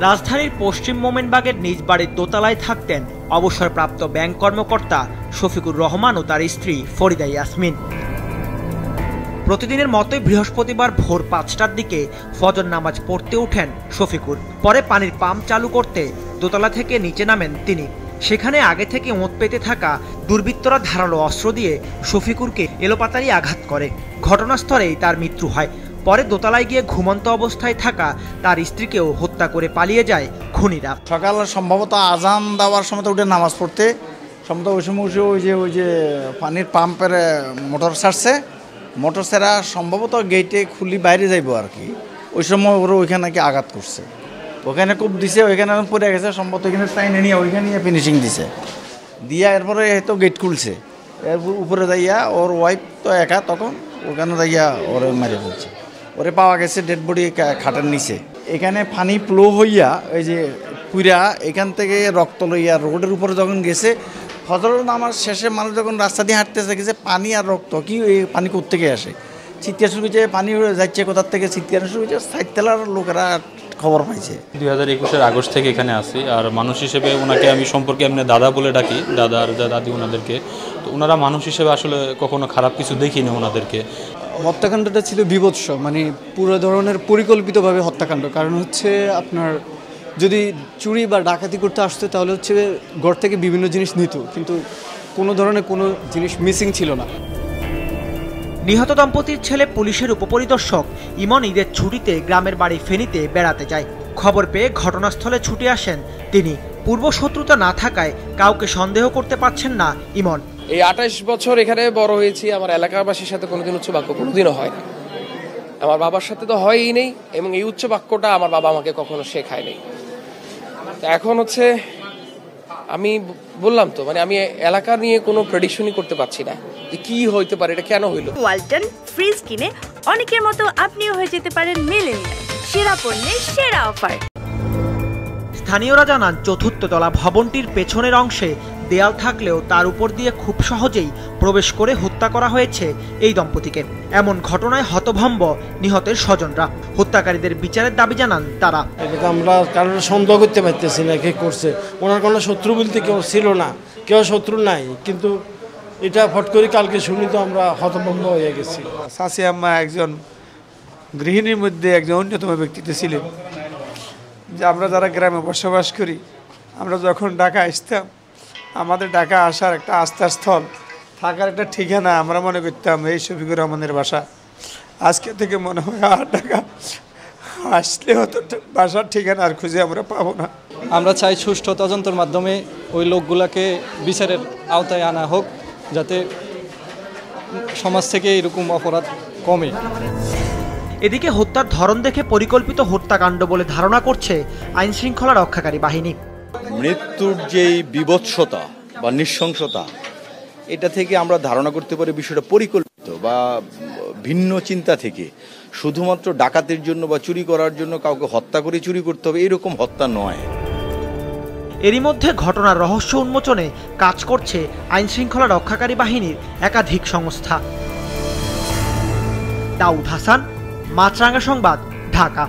রাজধানীর পশ্চিম মোমেনবাগের নিজ বাড়ির দোতলায় থাকতেন অবসরপ্রাপ্ত ব্যাংক কর্মকর্তা শফিকুর রহমান ও তার স্ত্রী ফরিদা ইয়াসমিন। প্রতিদিনের মতোই বৃহস্পতিবার ভোর ৫টার দিকে ফজর নামাজ পড়তে ওঠেন শফিকুর। পরে পানির পাম্প চালু করতে দোতলা থেকে নিচে নামেন তিনি। সেখানে আগে থেকে ওঁত পেতে থাকা দুর্বৃত্তরা ধারালো অস্ত্র দিয়ে শফিকুরকে এলোপাতাড়ি আঘাত করে। ঘটনাস্থলেই তার মৃত্যু হয়। পরে দোতলায় গিয়ে ঘুমন্ত অবস্থায় থাকা তার স্ত্রীকেও হত্যা করে পালিয়ে যায় খুনিরা। সকাল সম্ভবত আজান দেওয়ার সময় উঠে নামাজ পড়তে সম্ভবত ওই সময় ওই যে পানির পাম্পের মোটর ছাড়ছে, মোটর ছাড়া সম্ভবত গেটে খুলি বাইরে যাইব আর কি। ওই সময় ওরা ওইখানে নাকি আঘাত করছে, ওখানে খুব দিছে, ওইখানে পড়ে গেছে সম্ভবত, ওইখানে চাইনে নিয়ে ওইখানে ফিনিশিং দিছে, দিয়া এরপরে হয়তো গেট খুলছে, এর উপরে যাইয়া ওর ওয়াইফ তো একা, তখন ওখানে যাইয়া ওরে মেরে ফেলছে। ওরে পাওয়া গেছে ডেড বডি খাটের নিচে। এখানে পানি ফ্লো হইয়া ওই যে পুরা এখান থেকে রক্ত লইয়া রোডের উপরে যখন গেছে, ফজরের নামাজ শেষে মানুষ যখন রাস্তা দিয়ে হাঁটতেছে গেছে, পানি আর রক্ত কি এই পানি কোত্থেকে আসে, চিৎকার শুরু হয়েছে, পানি যাচ্ছে কোথার থেকে চিৎকার শুরু হয়েছে, সাইডতলার লোকেরা খবর পাইছে। 2021-এর আগস্ট থেকে এখানে আসি, আর মানুষ হিসেবে ওনাকে আমি সম্পর্কে এমনি দাদা বলে ডাকি, দাদার দাদি ওনাদেরকে। তো ওনারা মানুষ হিসেবে আসলে কখনো খারাপ কিছু দেখিনি ওনাদেরকে। হত্যাকাণ্ডটা ছিল বীভৎস, মানে পুরো ধরনের পরিকল্পিতভাবে হত্যাকাণ্ড। কারণ হচ্ছে আপনার যদি চুরি বা ডাকাতি করতে আসতো তাহলে হচ্ছে ঘর থেকে বিভিন্ন জিনিস নিত, কিন্তু কোনো ধরনের কোনো জিনিস মিসিং ছিল না। নিহত দম্পতির ছেলে পুলিশের উপপরিদর্শক ইমন ঈদের ছুটিতে গ্রামের বাড়ি ফেনীতে বেড়াতে যায়। খবর পেয়ে ঘটনাস্থলে ছুটে আসেন তিনি। পূর্ব শত্রুতা না থাকায় কাউকে সন্দেহ করতে পারছেন না ইমন। এই 28 বছর এখানে বড় হয়েছি, আমার এলাকাবাসীর সাথে কোনোদিন উচ্চ বাক্য কোনোদিনও হয় না। আমার বাবার সাথে তো হয়ই নেই, এবং এই উচ্চ বাক্যটা আমার বাবা আমাকে কখনো শেখায় নেই। এখন হচ্ছে আমি বললাম তো, মানে আমি এলাকা নিয়ে কোনো প্রেডিকশনই করতে পারছি না যে কি হইতে পারে, এটা কেন হইলো। ওয়ালটন ফ্রিজ কিনে অনেকের মতো আপনিও হয়ে যেতে পারেন মিলেনিয়াল। সেরা পণ্যের সেরা অফার। স্থানীয়রা জানান, চতুর্থ তলা ভবনটির পেছনের অংশে দেয়াল থাকলেও তার উপর দিয়ে খুব সহজেই প্রবেশ করে হত্যা করা হয়েছে এই দম্পতিকে। এমন ঘটনায় হতভম্ব নিহতের স্বজনরা। হত্যাকারীদের বিচারের দাবি জানান তারা। আমরা কারোর সন্দেহ করতে পারতেছি না কে করছে। ওনার কোনো শত্রু বলতে কেউ ছিল না, কেউ শত্রু নাই, কিন্তু এটা ফট করে কালকে শুনি তো আমরা হতভম্ব হয়ে গেছি। চাচি আম্মা একজন গৃহিণীর মধ্যে একজন অন্যতম ব্যক্তিত্ব ছিলেন। যে আমরা যারা গ্রামে বসবাস করি, আমরা যখন ঢাকা আসতাম, আমাদের ঢাকা আসার একটা আস্থাস্থল, থাকার একটা ঠিকানা আমরা মনে করতাম এই শফিকুর রহমানের বাসা। আজকে থেকে মনে হয় আর ঢাকা আসলে হয়তো বাসার ঠিকানা আর খুঁজে আমরা পাবো না। আমরা চাই সুষ্ঠু তদন্তের মাধ্যমে ওই লোকগুলাকে বিচারের আওতায় আনা হোক, যাতে সমাজ থেকে এরকম অপরাধ কমে। এদিকে হত্যার ধরন দেখে পরিকল্পিত হত্যাকাণ্ড বলে ধারণা করছে আইন শৃঙ্খলা রক্ষাকারী বাহিনী। মৃত্যুর যেই বিভৎসতা বা নৃশংসতা, এটা থেকে আমরা ধারণা করতে পারি বিষয়টা পরিকল্পিত বা ভিন্ন চিন্তা থেকে। শুধুমাত্র ডাকাতের জন্য বা চুরি করার জন্য কাউকে হত্যা করে চুরি করতে হবে, এরকম হত্যা নয়। এরই মধ্যে ঘটনার রহস্য উন্মোচনে কাজ করছে আইন শৃঙ্খলা রক্ষাকারী বাহিনীর একাধিক সংস্থা। দাউদ হাসান, মাছরাঙ্গা সংবাদ, ঢাকা।